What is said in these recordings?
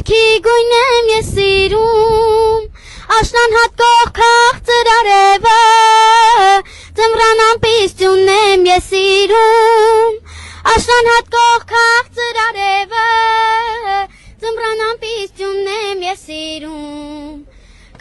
Վերքի գույն եմ ես սիրում, աշնան հատկող քաղցր արևը, ձմռան ամպիստյունն եմ ես սիրում, աշնան հատկող քաղցր արևը, ձմռան ամպիստյունն եմ ես սիրում,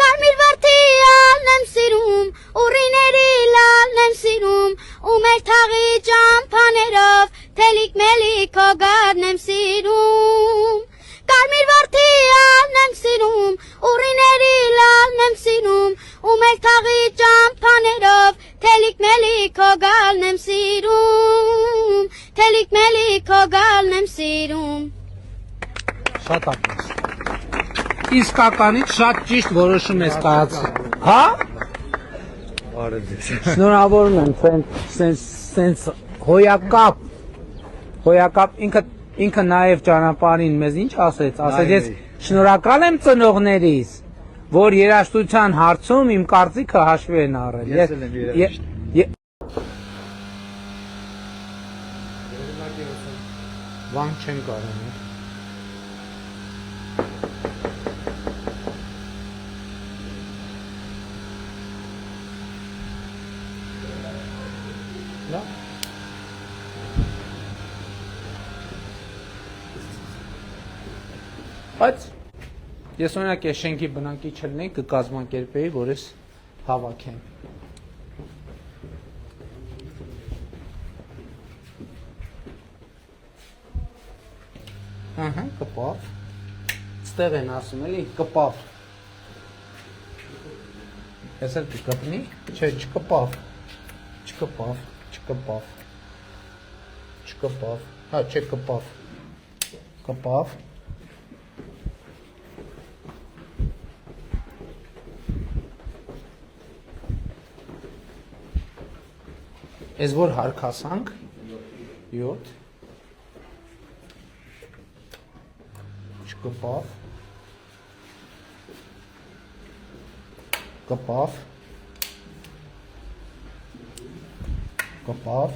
կարմիր վարդի ալն եմ սիրում, ուռիների լալն եմ սիրում, ու մեր թաղի ճամփաներով թելիկ մելիկ հոգարն եմ սիրում, կարմիր վարդի ալն եմ սիրում, ուռիների լալն եմ սիրում, ու մեր թաղի ճամփաներով թելիկ մելիկ հոգալն եմ սիրում, թելիկ մելիկ հոգալն եմ սիրում։ Շատ ապրես։ Իսկականից շատ ճիշտ որոշում ես կայացրել։ Հա? Շնորհավորում եմ, սենց հոյակապ ինքը նաև ճանապարհին մեզ ինչ ասեց, ասեց շնորհակալ եմ ծնողներիս, որ երաժշտության հարցում իմ կարծիքը հաշվի են առել։ Ես եմ երաժիշտ։ Վան չեն կարող։ Բայց ես օրինակ ես շենքի բնակիչ չլինեի, կկազմակերպեի, որ ես հավաքեմ։ Ահա, կպավ։ Ստեղ են ասում, էլի, կպավ։ Ես էլ կկպնի, չէ, չկպավ, չկպավ, չկպավ, չկպավ, հա, չէ, կպավ, կպավ։ Ես որ հարկասանք, 7, չկպավ, կպավ, կպավ,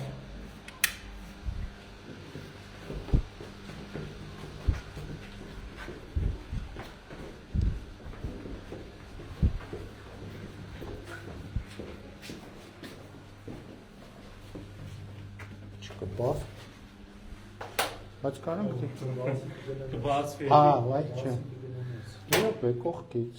չկպավ, բայց կարան գտի։ Հա, վայ, չէ։ Յոպ է, կողքից։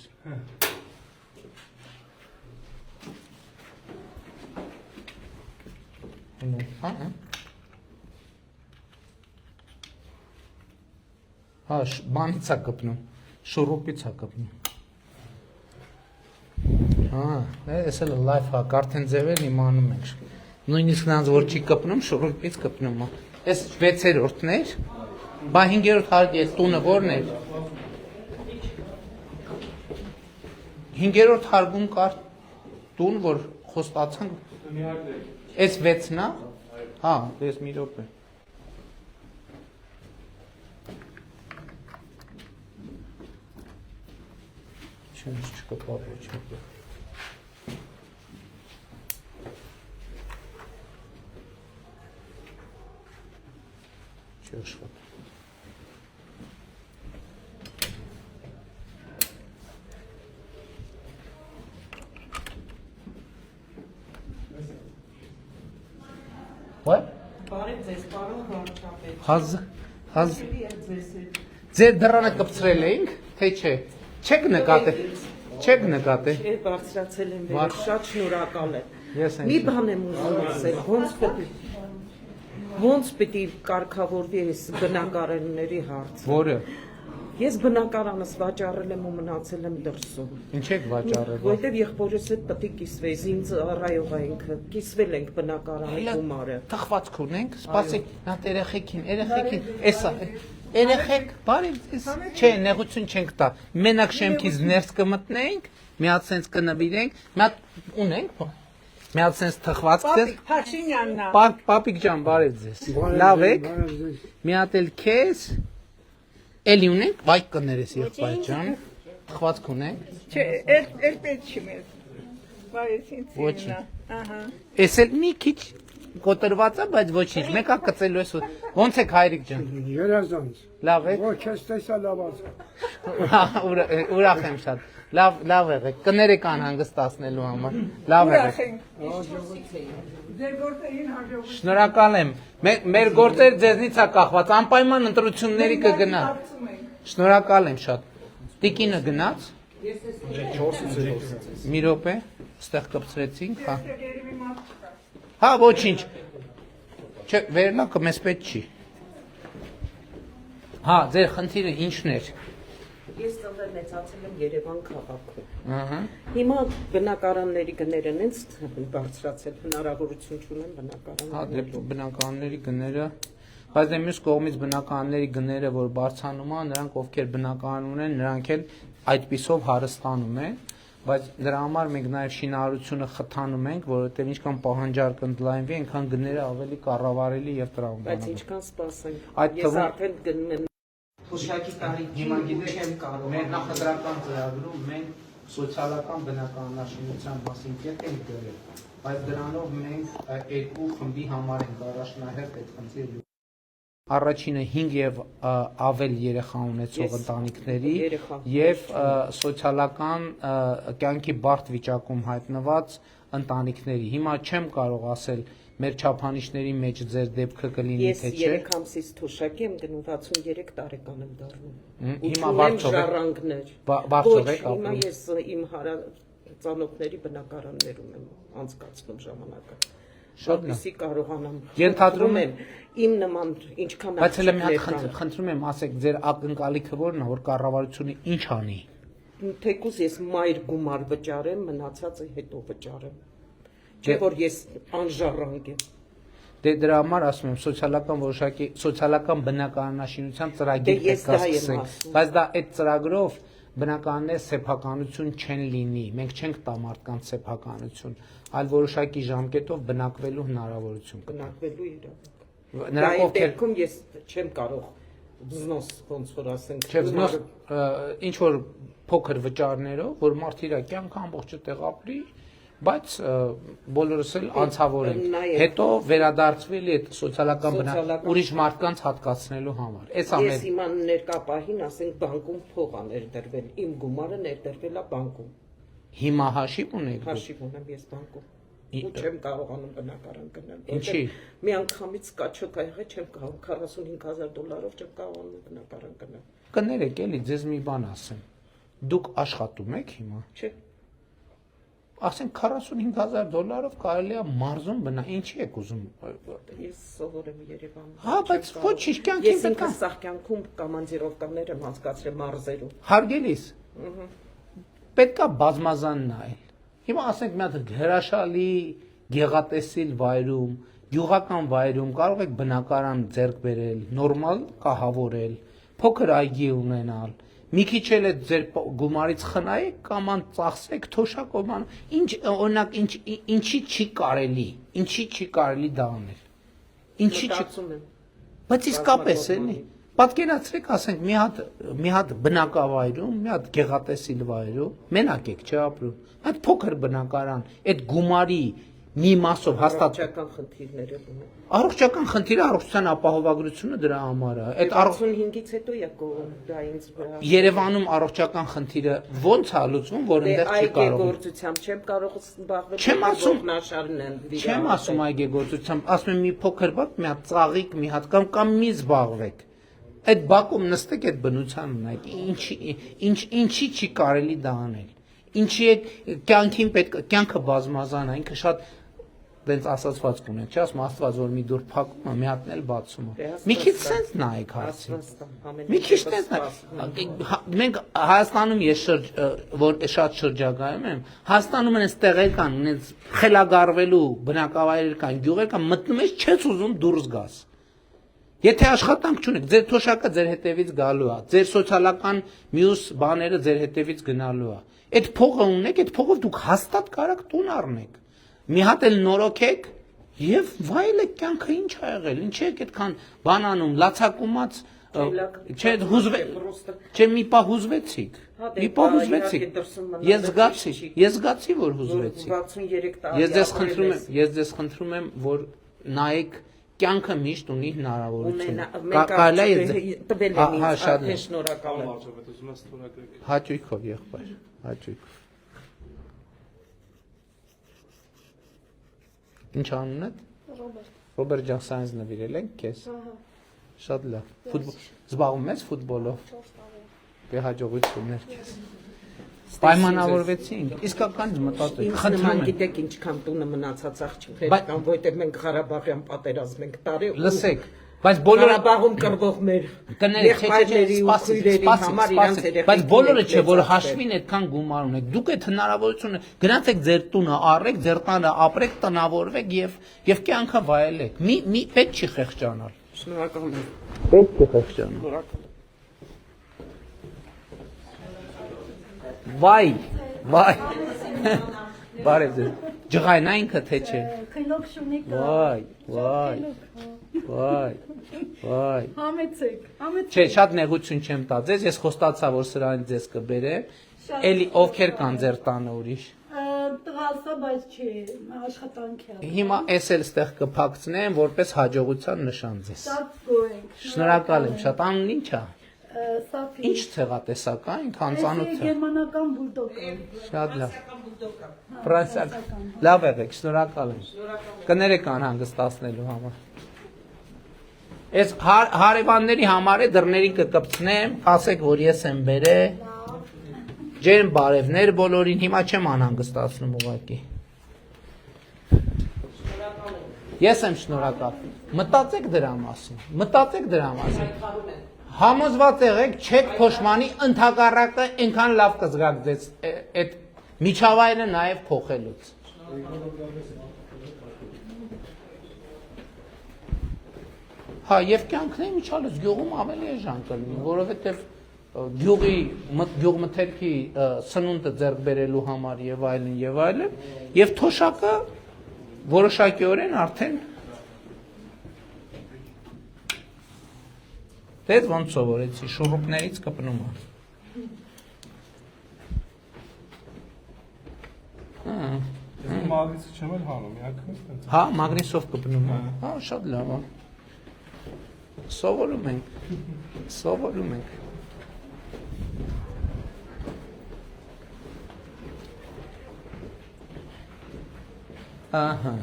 Հա, բանից է կպնում, շուրուպից է կպնում։ Հա, ես էլ լայվ հա, կարդեն ձևեր իմանում ենք։ Նույնիսկ նրանց որ չի կպնում, շուրուպից կպնում է։ Ես 6-րդն էր, բա 5-րդ հարկի ես տունը որն էր։ 5-րդ հարգում կար տուն, որ խոստացանք։ Ես 6-ն է։ Հա, ես մի րոպե։ Չկպավ, չկպավ։ Չաշխատ։ What? Բարև ձեզ, պարոն վարչապետ։ Հազ ձեր դռանը կպցրել էինք, թե չէ։ Չեք նկատել։ Չեք նկատել։ Չէ, բարձրացել եմ վեր, շատ շնորհակալ եմ։ Մի բան եմ ուզում ասել, ոնց պետք է կարգավորվի այս բնակարանների հարցը։ Որը։ Ես բնակարանս վաճառել եմ ու մնացել եմ դրսում։ Ինչ եք վաճառել։ Որտեվ եղբորս հետ պետք է կիսվեի, ինձ առայող է ինքը, կիսվել ենք բնակարանի գումարը։ Թխվածք ունենք, սպասեք, նա երեխեքին, էսա, երեխեք, բարի ձեզ, չէ, նեղություն չենք տա, մենակ շեմքից ներս կմտնենք, մի հատ սենց կնվիրենք, մի հատ ունենք, մի հատ սենց թխվածք ձեզ, պապիկ ջան, բարի ձեզ, լավ եք, մի հատ էլ քեզ, էլի ունենք, վայք կներես եղբայր ջան, թխվածք ունենք, Չէ, էլ պետք չի մեզ, բայց ինձ իննա, Ես էլ մի քիչ կոտրված է, բայց ոչինչ, մեկը կծելու ես ոնց եք հայրիկ ջան։ Երազանց։ Լավ եք։ Ոչ, ես տեսա լավաց։ Ուրախ եմ շատ։ Լավ եղեք, կներեք անհանգստացնելու համար։ Լավ եղեք։ Ձեր գործերին հաջող։ Շնորհակալ եմ։ Մեր գործերը ձեզնից է կախված, անպայման ընտրությունների կգնա։ Շնորհակալ եմ շատ։ Տիկինը գնաց։ Մի րոպե, ստեղ կպցրեցինք, հա։ Հա, ոչինչ։ Չէ, վերնակը մեզ պետք չի։ Հա, ձեր խնդիրը ինչն էր։ Ես ծնվել մեծացել եմ Երևան քաղաքում։ Ահա։ Հիմա բնակարանների գները նենց բարձրացել, հնարավորություն չունեմ Հա, բնակարան։ դե բնականների գները, բայց դե մյուս կողմից բնականների գները, որ բարձրանում են, նրանք ովքեր բնական ունեն, նրանք էլ այդպիսով հարստանում են, բայց դրա համար մենք նաև շինարարությունը խթանում ենք, որովհետև ինչքան պահանջարկ ընդլայնվի, այնքան գները ավելի կառավարելի եւ Բայց տրամաբանական։ ինչքան սպասենք։ Այդ Ես թվում- արդեն գնում Փոշակի տարիքի Հիմա գիտեք, չեմ կարող։ մեր նախընտրական ծրագրում մենք սոցիալական բնականաշինության մասին կետ ենք գրել, բայց դրանով մենք երկու խմբի համար ենք առաջնահերթ այդ խնդիրը։ Առաջինը 5 եւ ավել երեխա ունեցող Ես ընտանիքների երեխա եւ սոցիալական կյանքի բարդ վիճակում հայտնված ընտանիքների։ Հիմա չեմ կարող ասել մեր չափանիշների մեջ ձեր դեպքը կլինի Ես թե չէ։ 3 ամսից թոշակի եմ գնում 63 տարեկան եմ դառնում։ Հիմա բարձր եք։ ժառանգներ։ Բարձր եք Հիմա ապրում։ ես իմ ծանոթների բնակարաններում եմ անցկացնում ժամանակը։ Որպեսզի կարողանամ։ Ենթադրում եմ իմ նման ինչքան Բայց հələ մի հատ աղջիկներ կան։ խնդրում եմ, ասեք, ձեր ակնկալիքը ո՞րն է, որ կառավարությունը ինչ անի։ Թեկուզ ես մայր գումար վճարեմ, մնացածը հետո վճարեմ։ Չէ որ ես անժառանգ եմ։ Դե դրա համար ասում եմ, սոցիալական որոշակի սոցիալական բնականաշինության ծրագիր Դե ես պետք է դա եմ սկսենք, ասում։ բայց դա այդ ծրագրով բնականներ սեփականություն չեն լինի։ Մենք չենք տա մարդկանց սեփականություն, այլ որոշակի ժամկետով բնակվելու հնարավորություն կտա։ Բնակվելու իրավունք։ Նրանք Այդ ովքեր դեպքում ես չեմ կարող բզնոս ոնց որ ասենք։ Չէ, վնոս ինչ որ փոքր վճարներով, որ մարդը իր կյանքը ամբողջը տեղ ապրի, բայց բոլորս էլ անցավոր են։ Նաև- Հետո վերադարձվելի այդ սոցիալական Սոցիալական- ուրիշ մարդկանց հատկացնելու համար։ Այս Ես ամեն հիմա ներկա պահին ասենք բանկում փող ա ներդրվել, իմ գումարը ներդրվել է բանկում։ հիմա հաշիվ ունեք դուք։ Հաշիվ ունեմ ես բանկում։ Ու չեմ կարողանում բնակարան գնել։ Ինչի՞։ Մի անգամից կաչոք ա եղել չեմ կարող $45,000 չեմ կարողանում բնակարան գնել։ Կներեք էլի, ձեզ մի բան ասեմ։ Դուք աշխատում եք հիմա։ Չէ։ Ասենք $45,000 կարելի է մարզում բնա, ինչի եք ուզում։ Ես սովոր եմ Երևանում։ Հա, բայց չեմ կարող։ ոչինչ, կյանքին Ես պետք է- ինքս սաղ կյանքում կոմանդիրովկաներ եմ անցկացրել մարզերում։ Հարգելիս։ Պետքա բազմազան նայել։ Հիմա ասենք մի հատ հրաշալի գեղատեսիլ վայրում, գյուղական վայրում կարող եք բնակարան ձեռք բերել, նորմալ կահավորել, փոքր այգի ունենալ։ Մի քիչ էլ այդ ձեր գումարից խնայեք կամ ան ծախսեք թոշակոման։ Ինչ օրինակ ինչի չի կարելի, ինչի չի կարելի դա անել։ Ինչի չի Մտածում եմ։ Բայց իսկապես էլի պատկերացրեք, ասենք մի հատ բնակավայրում, մի հատ գեղատեսիլ վայրում, մենակ եք չէ ապրում։ Այդ փոքր բնակարան, այդ գումարի մի մասով հաստատ Առողջական խնդիրներ ունեմ։ առողջական խնդիրը առողջության ապահովագրությունը դրա համար է։ Այդ 65-ից հետո եկող դա ինձ վրա։ Երևանում առողջական խնդիրը ո՞նց է լուծվում, որ այնտեղ չի կարող։ Այգեգործությամբ չեմ կարող զբաղվել։ Չեմ ասում- նաշարն են։ Չեմ ասում այգեգործությամբ, ասում եմ մի փոքր բակ, մի հատ ծաղիկ, մի հատ կամ մի զբաղվեք։ Այդ բակում նստեք, այդ բնության ունեք։ Ինչի չի կարելի դա անել։ Ինչի է կյանքին պետք կյանքը բազմազան է, ինքը շատ դենց ասացված կունենք, չէ՞, ասում Աստված որ մի դուր փակում է, մի հատն էլ բացում է։ Մի քիչ sense նայեք հարցին։ Մի քիչ sense մենք Հայաստանում ես որ շատ շրջագայում եմ, Հայաստանում են ստեղեր կան, ունենց խելագարվելու բնակավայրեր կան, գյուղեր կան, մտնում ես չես ուզում դուրս գաս։ Եթե աշխատանք չունեք, ձեր թոշակը ձեր հետևից գալու է, ձեր սոցիալական մյուս բաները ձեր հետևից գնալու է։ Այդ փողը ունեք, այդ փողով դուք հաստատ կարաք տուն առնեք։ Մի հատ էլ նորոգեք եւ վայելեք կյանքը ինչ ա եղել, ինչ եք այդքան բանանում, լացակումած, չէ, չէ, մի պահ հուզվեցիք։ Մի պահ հուզվեցիք։ Ես զգացի, որ հուզվեցիք։ 63 տարի։ Ես ձեզ խնդրում եմ, որ նայեք կյանքը միշտ ունի հնարավորություն։ տվել են ինձ, արդեն շնորհակալ եմ։ Հաճույքով եղբայր, հաճույքով։ Ինչ անունը։ Ռոբերտ ջան, սայնս նվիրել ենք քեզ։ Շատ լավ։ Զբաղվում ես ֆուտբոլով։ Հաջողություններ քեզ։ Պայմանավորվեցինք, իսկական մտածեք, խնդրում եմ։ Գիտեք ինչքան տունը մնացած աղջիկներ կան, որտեղ մենք Ղարաբաղյան պատերազմ ենք տարի։ Լսեք, բայց բոլորը Ղարաբաղում կռվող մեր եղբայրների ու քույրերի համար իրանց երեխեքին։ Բայց բոլորը չէ, որ հաշվին այդքան գումար ունեք։ Դուք այդ հնարավորությունը գնացեք ձեր տունը առեք, ձեր տանը ապրեք, տնավորվեք եւ կյանքը վայելեք։ Մի պետք չի խեղճանալ։ Շնորհակալ եմ։ Պետք չի խեղճանալ։ Վայ։ Բարև ձեզ։ Ջղայն այնքը թե չէ։ Քնոք շունիկա։ Վայ։ Համեցեք։ Չէ, շատ նեղություն չեմ տա ձեզ, ես խոստացա, որ սրանից ձեզ կբերեմ։ Էլի ովքեր կան ձեր տանը ուրիշ։ Տղալսա, բայց չէ, աշխատանքի է։ Հիմա էս էլ ստեղ կփակցնեմ, որպես հաջողության նշան ձեզ։ Շատ գոհենք։ Շնորհակալ եմ, շատ անուն ի՞նչ է։ Սաֆի։ Ինչ ցեղատեսակ է, ինքան ծանոթ է։ Գերմանական բուլդոգ։ Շատ լավ։ Ֆրանսիական։ Լավ եղեք, շնորհակալ եմ։ Կներեք անհանգստացնելու համար։ Այս հարևանների համար է դռներին կկպցնեմ, ասեք, որ ես եմ բերել։ Ջերմ բարևներ բոլորին, հիմա չեմ անհանգստացնում ուղղակի։ Ես եմ շնորհակալ։ Մտածեք դրա մասին։ Համոզված եղեք, չեք փոշմանի, ընդհակառակը այնքան լավ կզգաք ձեզ այդ միջավայրը նաև փոխելուց։ Հա, եւ կյանքն է միջալուց գյուղում ավելի էժան կլինի, որովհետեւ գյուղմթերքի սնունդը ձեռք բերելու համար եւ այլն, եւ թոշակը որոշակիորեն արդեն դες ոնց սովորեցի, շուռուպներից կպնում է։ Մագնիսը չեմ էլ հանում, միակը։ Հա, մագնիսով կպնում է։ Հա, շատ լավ է։ Սովորում ենք։ Ահա։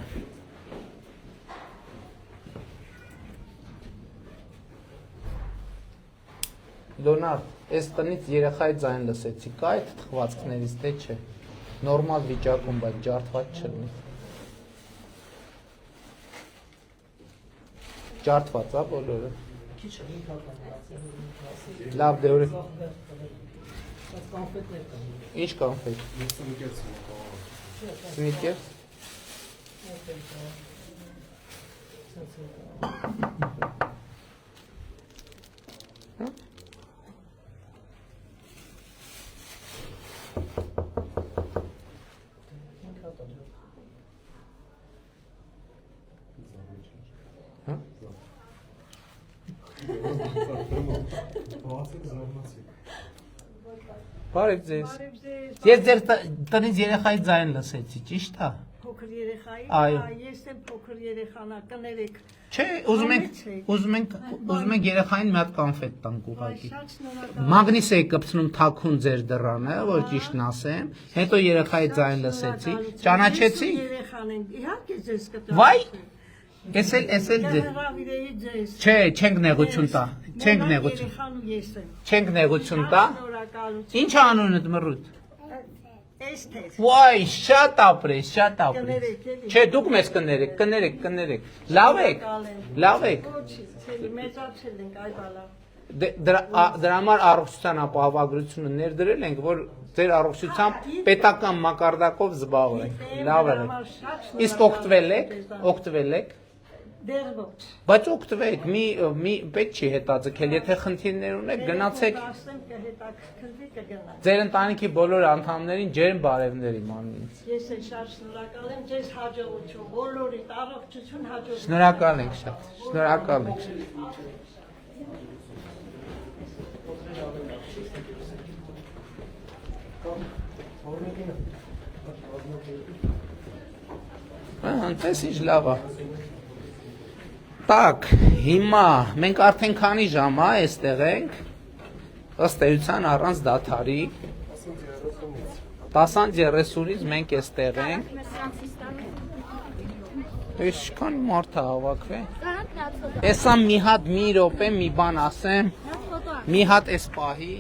Լոնարդ, այս տնից երեխայի ձայն լսեցի, կա այդ թխվածքներից, թե չէ, նորմալ վիճակում, բայց ջարդված չլինի։ Ջարդված, հա, բոլորը։ Լավ, դե օրը։ Ինչ կանֆետ։ Սնիկերս։ Բարև ձեզ։ Ես ձեր տնից երեխայի ձայն լսեցի, ճիշտ է։ Փոքր երեխայի, Այո։ ես եմ փոքր երեխանա, կներեք։ Չէ, ուզում ենք երեխային մի հատ կանֆետ տանք ուղղակի։ Շատ շնորհակալ։ Մագնիս էի կպցնում թաքուն ձեր դռանը, որ ճիշտն ասեմ, հետո երեխայի ձայն լսեցի, ճանաչեցի։ Երեխան են, իհարկե ձեզ կտա։ Վայ, ես էլ ձեզ։ Հրավիրեի ձեզ։ Չէ, չենք նեղություն տա, չենք նեղություն։ Երեխան ու ես եմ։ Չենք նեղություն տա։ Շնորհակալություն։ Ինչ անունդ մռուտ։ Էսթեր։ Վայ, շատ ապրես, շատ ապրես։ Կներեք, էլի։ Չէ, դուք մեզ կներեք։ Լավ եք։ Ոչի, ցելի մեծացել ենք, այ բալա։ Դրա համար առողջության ապահովագրությունը ներդրել ենք, որ ձեր առողջությամբ պետական մակարդակով զբաղվենք։ Լավ եղեք։ Իսկ օգտվել եք։ Դեռ ոչ։ Բայց օգտվեք, մի պետք չի հետաձգել, եթե խնդիրներ ունեք, գնացեք։ Ասեմ կհետաքրքրվի կգնա։ Ձեր ընտանիքի բոլոր անդամներին ջերմ բարևներ իմ անունից։ Ես էլ շատ շնորհակալ եմ, ձեզ հաջողություն, բոլորիդ առողջություն, հաջողություն։ Շնորհակալ ենք շատ։ Շնորհակալ ենք։ Անտես ինչ լավ է։ Так, հիմա մենք արդեն քանի ժամ է այստեղ ենք։ Ըստ էության առանց դադարի 10:30-ից մենք այստեղ ենք։ Ինչքան մարդ է հավաքվել։ Էսա մի հատ մի րոպե մի բան ասեմ։ Մի հատ էս պահի։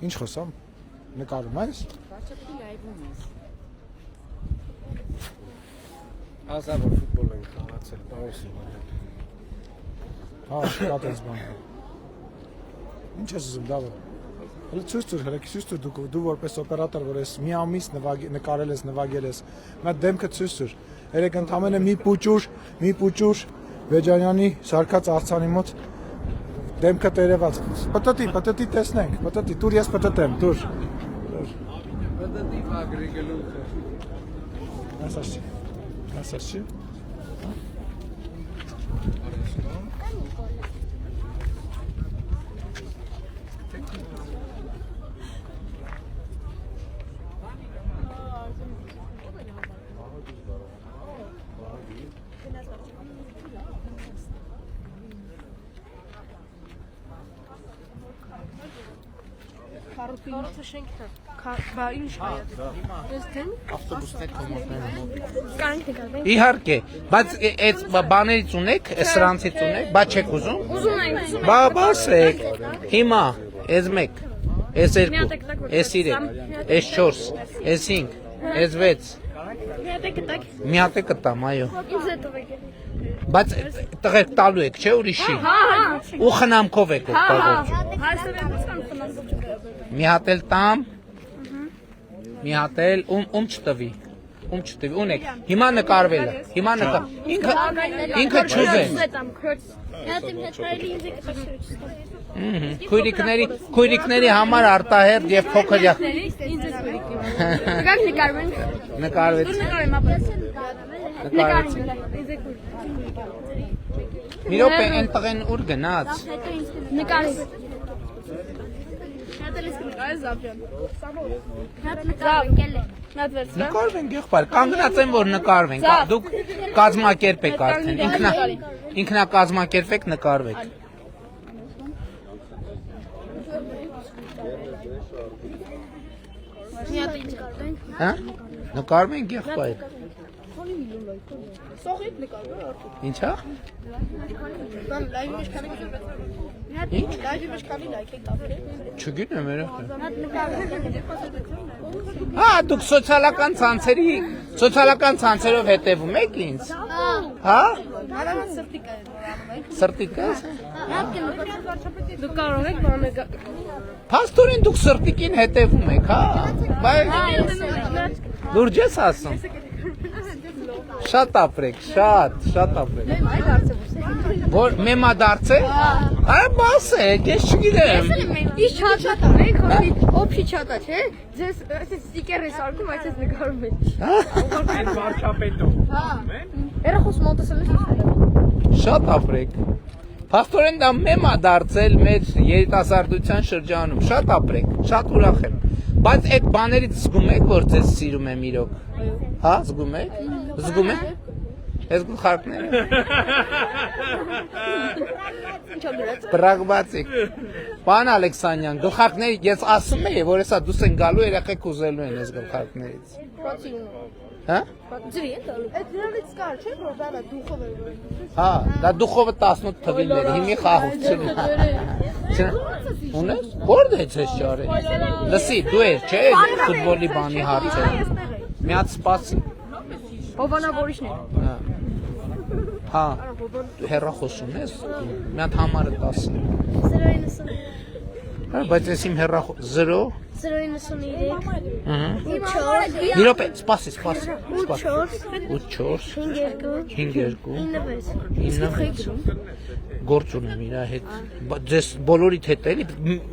Ինչ խոսամ։ Նկարում ես։ Ազավոր ֆուտբոլ ենք խաղացել, բարեսի։ Հա, կատես բան։ Ինչ ես ուզում դավը։ Հələ ցույց տուր, հələ ցույց տուր դու որպես օպերատոր, որ ես մի ամիս նկարել ես, նվագել ես։ Նա դեմքը ցույց տուր։ Երեք ընդամենը մի պուճուր Վեջանյանի սարկած արցանի մոտ դեմքը տերևած։ Պտտի տեսնենք, պտտի, տուր ես պտտեմ, տուր։ Պտտի վագրի գլուխը։ Ասացի։ Քառորդը շենքն է։ Բա ինչ հայա։ Դեստեն Ավտոբուսներ կոմոտները մոտ։ կանք նկարվենք։ Իհարկե, բայց այդ բաներից ունեք, սրանցից ունեք, բա չեք ուզում։ Ուզում ենք։ Բա բասեք։ Հիմա էս 1, էս 2, էս 3, էս 4, էս 5, էս 6։ Մի հատ է կտամ, այո։ Ինձ է տվեք։ Բայց տղեկ տալու եք, չէ՞ ուրիշի։ Ու խնամքով եք օգտագործում։ Հայաստանական ֆինանսը։ Մի հատ էլ տամ։ Մի հատ էլ ում չտվի։ Ունեք։ Հիմա նկարվել է։ Հիմա ինքը չուզ է։ Քույրիկների համար արտահերթ եւ փոքր Նկար նկարվենք։ նկարվեց։ Մի րոպե այն տղեն ուր գնաց։ Նկարի։ Նկարվենք եղբայր, կանգնած եմ որ նկարվենք, դուք կազմակերպեք արդեն, ինքնակազմակերպեք նկարվեք։ Հա? Նկարվենք եղբայր։ Ինչա։ Չգիտեմ երեխա։ Հա, դուք սոցիալական ցանցերով հետևում եք ինձ։ Հա? Սրտիկս։ Դու կարող եք բանը Փաստորեն դուք սրտիկին հետևում եք, հա։ Բայց լուրջ ես ասում։ Շատ ապրեք, շատ ապրեք։ Որ մեմա դարձել։ Այ բասեք, ես չգիտեմ։ Իշ չաթ ունենք, հովի օփի չաթա, չէ։ Ձեզ այսպես ստիկեր է սարքում, այսպես նկարում եք։ Այդ վարչապետով։ Հա։ Երախոս մոտեցել ես։ Շատ ապրեք։ Փաստորեն դա մեմա դարձել մեր երիտասարդության շրջանում։ Շատ ապրեք, շատ ուրախ եմ։ Բայց այդ բաներից զգում եք, որ ձեզ սիրում եմ իրոք։ Հա, զգում եք։ Ես գլխարկները։ Պրագմատիկ։ Պարոն Ալեքսանյան, գլխարկները ես ասում եմ, որ հեսա դուս են գալու երեխեք ուզելու են այս գլխարկներից։ Հա? Ջրի է տալու։ Այդ դրանից կար, չէ՞, որ դա դուխով է։ Հա, դա դուխովը 18 թվիլներ, հիմի խաղություն։ Ունես? Որտե՞ց ես ճարել։ Լսի, դու ես, չէ՞, ֆուտբոլի բանի հարցը։ Մի հատ սպասի։ Հովանավորիչն է։ Հա, հեռախոս ունես, մի հատ համարը 10։ 090 Հա, բայց ես իմ հեռախոս 0 093 Ահա։ 4 Մի րոպե, սպասի։ 4 5 2 96 Գործ ունեմ իր հետ։ Ձեզ բոլորիդ հետ էլի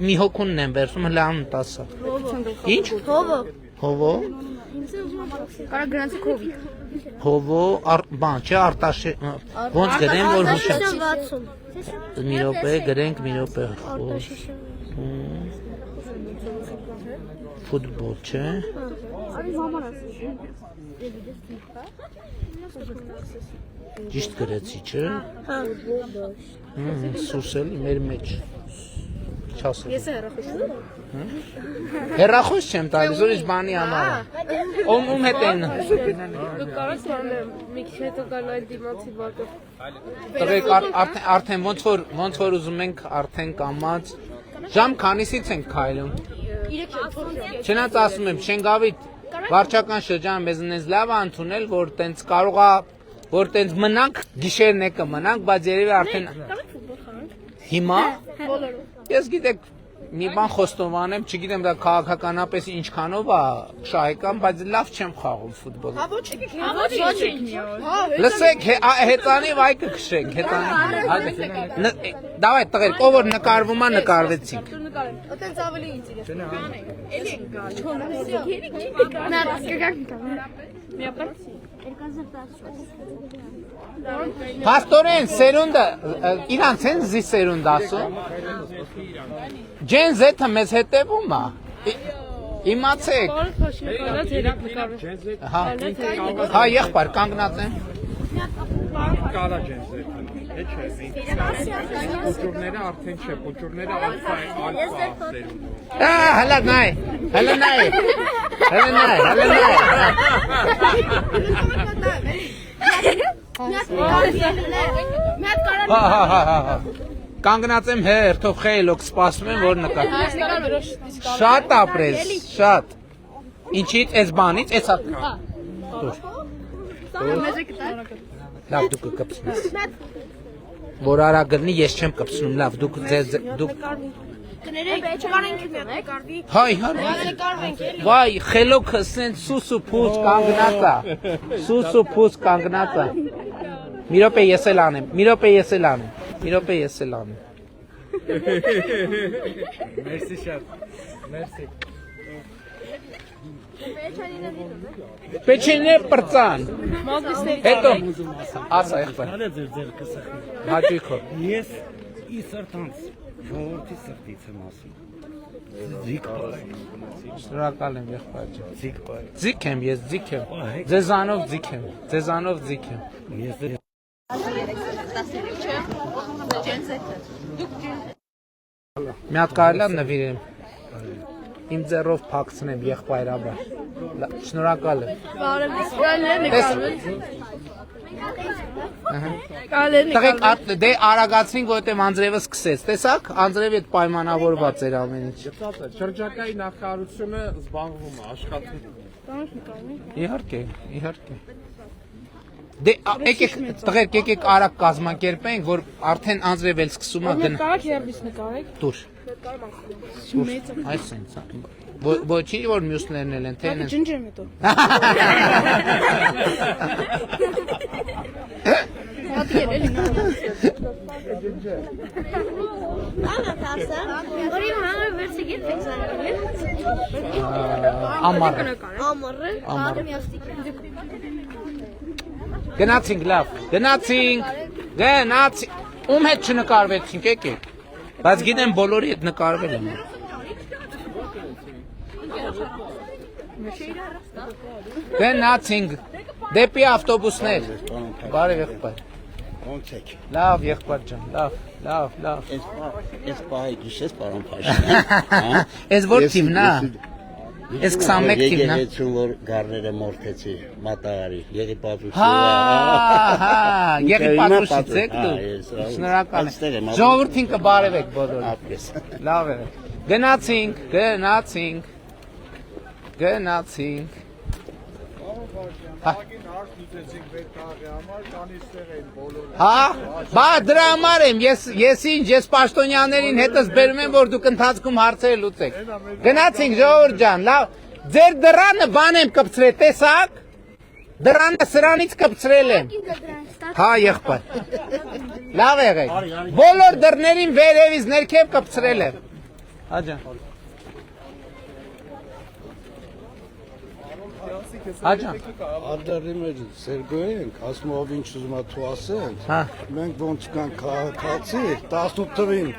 մի հոգունն եմ վերցում, հələ անում 10։ Ինչ։ Հովո, Կարա գրանցի քովի։ հովո, բան, չէ, արտաշե, ոնց գրեմ, որ հուշեմ։ 60 Մի րոպե, գրենք մի րոպե։ Ֆուտբոլ, չէ։ Ճիշտ գրեցի, չէ։ Սուսել մեր մեջ։ Չասել։ Ես հեռախոսում։ Հեռախոս չեմ տալիս, ուրիշ բանի համար։ Ում հետ են։ Դու կարաս անեմ, մի քիչ հետո գալ այդ դիմացի բակը։ Տղեկ արդեն ոնց որ ուզում ենք արդեն կամած ժամ քանիսից ենք քայլում։ Չնայած ասում եմ Շենգավիթ վարչական շրջանը մեզ ինձ լավ է ընդունել, որ տենց կարողա որ տենց մնանք գիշերն է կմնանք, բայց երևի արդեն հիմա ես գիտեք մի բան խոստովանեմ, չգիտեմ դա քաղաքականապես ինչքանով է շահեկան, բայց լավ չեմ խաղում ֆուտբոլ։ Լսեք, հետանի վայ կքշենք, հետանի։ Դավայ տղեր, ով որ նկարվում է նկարվեցինք։ Այդտենց ավելի ինտերեսant։ Փաստորեն սերունդը իրանց են զի սերունդ ասում։ Ջեն զեթը մեզ հետևում է։ Իմացեք։ Հա, եղբայր կանգնած են։ Կարա ջենզեթը։ Փոճուրները արդեն չէ, փոճուրները ալֆա սերունդը։ Հələ նայ։ Հա։ Կանգնած եմ հերթով խելոք սպասում եմ որ նկար։ Շատ ապրես, շատ։ Ինչից էս բանից, էսա։ Լավ դուք կկպցնես։ Որ արա գրնի ես չեմ կպցնում, լավ դուք Հայ, վայ, խելոքը սենց սուս ու փուս կանգնած է։ Մի րոպե ես էլ անեմ։ Մերսի շատ։ Մերսի։ Պեչենե պրծան։ Հետո ասա եղբայր։ Հաճույքով։ Ես իսրտանց ժողովրդի սրտից եմ ասում։ Շնորհակալ եմ եղբայր ջան։ Ձիգ Ձիգ եմ ես, ձիգ եմ։ Ձեզանով ձիգ եմ։ Մի հատ կարելի է նվիրեմ։ Իմ ձեռով փակցնեմ եղբայրաբար։ Շնորհակալ եմ։ Տղեկ դե արագացրինք, որովհետև Անձրևը սկսեց։ Տեսակ, Անձրևի հետ պայմանավորված էր ամեն ինչ։ Շրջակայի նախարարությունը զբաղվում է, աշխատում։ Իհարկե։ Դե եկեք տղերք, եկեք արագ կազմակերպենք, որ արդեն Անձրև էլ սկսում է գնա։ Կարաք երբիս նկարեք։ Դուր։ Այսինքն, ոչի որ մյուսներն էլ են, թե են։ Ջնջեմ հետո։ Գնացինք լավ, գնացինք, ում հետ չնկարվեցինք, եկեք, բայց գիտեմ բոլորի հետ նկարվել եմ։ Գնացինք, դեպի ավտոբուսներ, բարև եղբայր, Ոնց եք։ լավ եղբայր ջան, լավ։ Ես պահի գիշես պարոն Փաշինյան։ Ես որ թիմն է, ես 21 թիմն է։ Եկեցում որ գառները մորթեցի մատաղարի, եղի պատուշի։ Հա, եղի պատուշից եք դու, շնորհակալ եմ, ժողովրդին կբարևեք բոլորը։ Լավ է, գնացինք։ Հա, բա դրա համար եմ, ես պաշտոնյաներին հետս բերում եմ, որ դուք ընթացքում հարցեր լուծեք։ Գնացինք ժողովուրդ ջան, լավ, ձեր դռանը բան եմ կպցրել, տեսակ, դռանը սրանից կպցրել եմ։ Հա, եղբայր, լավ եղեք, բոլոր դռներին վերևից ներքև կպցրել եմ։ Հա ջան։ Հաջան։ Ադարի մեր Սերգոյ ենք, ասում ով ինչ ուզում է թու ասեն։ Հա։ Մենք ոնց կան քաղաքացի 18 թվին։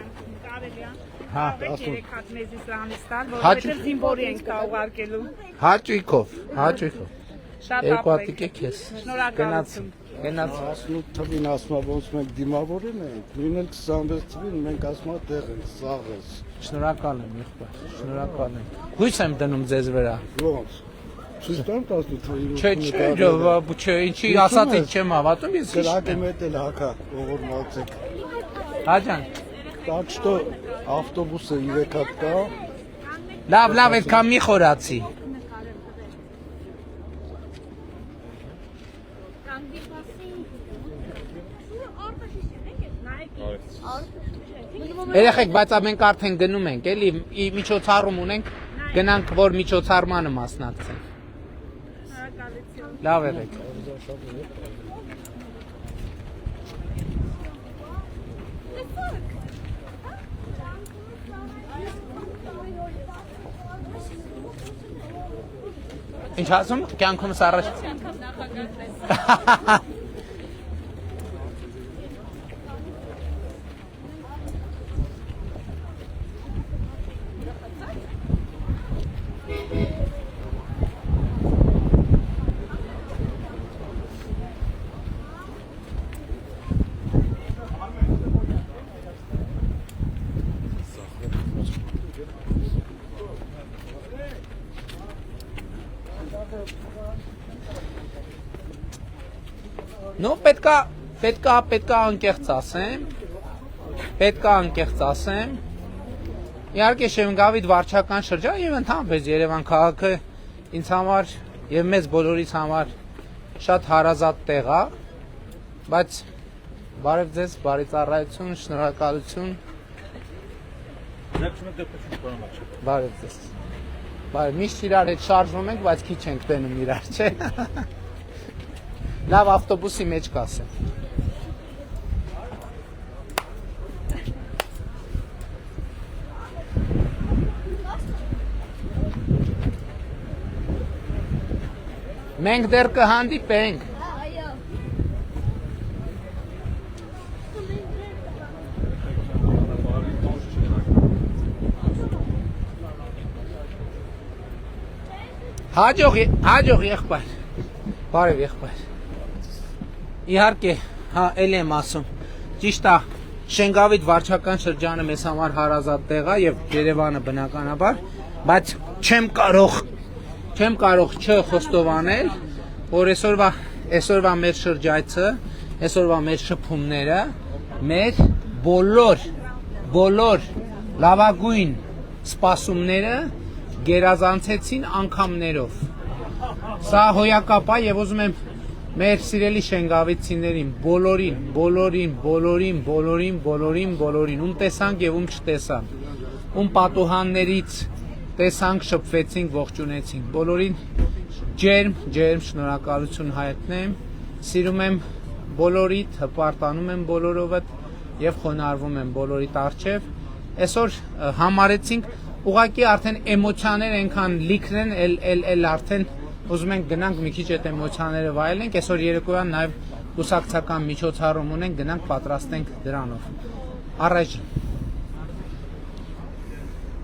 Հա։ մեզի սրանից տալ, Հաճույք։ որովհետև զինվորի ենք տա ուղարկելու։ Հաճույքով։ Շատ Երկու հատիկ է քեզ։ Շնորհակալություն։ Գնաց։ 18 թվին ասում ոնց մենք դիմավորին ենք, նույնն 26 թվին մենք ասում տեղ ենք, սաղ ես։ Շնորհակալ եմ, եղբայր։ Շնորհակալ եմ։ Հույս եմ դնում ձեզ վրա։ Ոնց։ Ցույց տամ 18 թվին։ Չէ, ինչի ասածից չեմ հավատում, ես Գրակը մետել հակա, ողորմացեք։ Հաջան։ Так что автобусы 3 հատ կա։ Լավ, այդքան մի խորացի։ Երեխեք, բայց մենք արդեն գնում ենք, էլի միջոցառում ունենք, գնանք, որ միջոցառմանը մասնակցենք։ Լավ եղեք։ Ինչ ասում, կյանքումս առաջ։ Ну, պետքա անկեղծ ասեմ։ Իհարկե Շենգավիթ վարչական շրջան եւ ընդհանրապես Երևան քաղաքը ինձ համար եւ մեզ բոլորիս համար շատ հարազատ տեղ է, բայց բարև ձեզ, բարի ծառայություն, շնորհակալություն։ Բարև ձեզ։ Բարև, միշտ իրար հետ շարժվում ենք, բայց քիչ ենք տենում իրար, չէ՞։ Լավ ավտոբուսի մեջ կասեմ։ Մենք դեռ կհանդիպենք։ Հաջող եղբայր։ Բարև եղբայր։ Իհարկե, հա, էլ եմ ասում, ճիշտ է, Շենգավիթ վարչական շրջանը մեզ համար հարազատ տեղ է եւ Երևանը բնականաբար, բայց չեմ կարող չխոստովանել, որ այսօրվա մեր շրջայցը, այսօրվա մեր շփումները, մեր բոլոր լավագույն սպասումները գերազանցեցին անգամներով։ Սա հոյակապ է եւ ուզում եմ մեր սիրելի շենգավիթցիներին, բոլորին, ում տեսանք եւ ում չտեսանք, ում պատուհաններից տեսանք, շփվեցինք, ողջունեցինք, բոլորին ջերմ շնորհակալություն հայտնեմ, սիրում եմ բոլորիդ, հպարտանում եմ բոլորովդ եւ խոնարհվում եմ բոլորիդ առջեւ։ Այսօր համարեցինք, ուղղակի արդեն էմոցիաներ այնքան լիքն են, էլ արդեն ուզում ենք գնանք մի քիչ այդ էմոցիաները վայելենք, այսօր երեկոյան նաև կուսակցական միջոցառում ունենք, գնանք պատրաստենք դրանով։ Առայժմ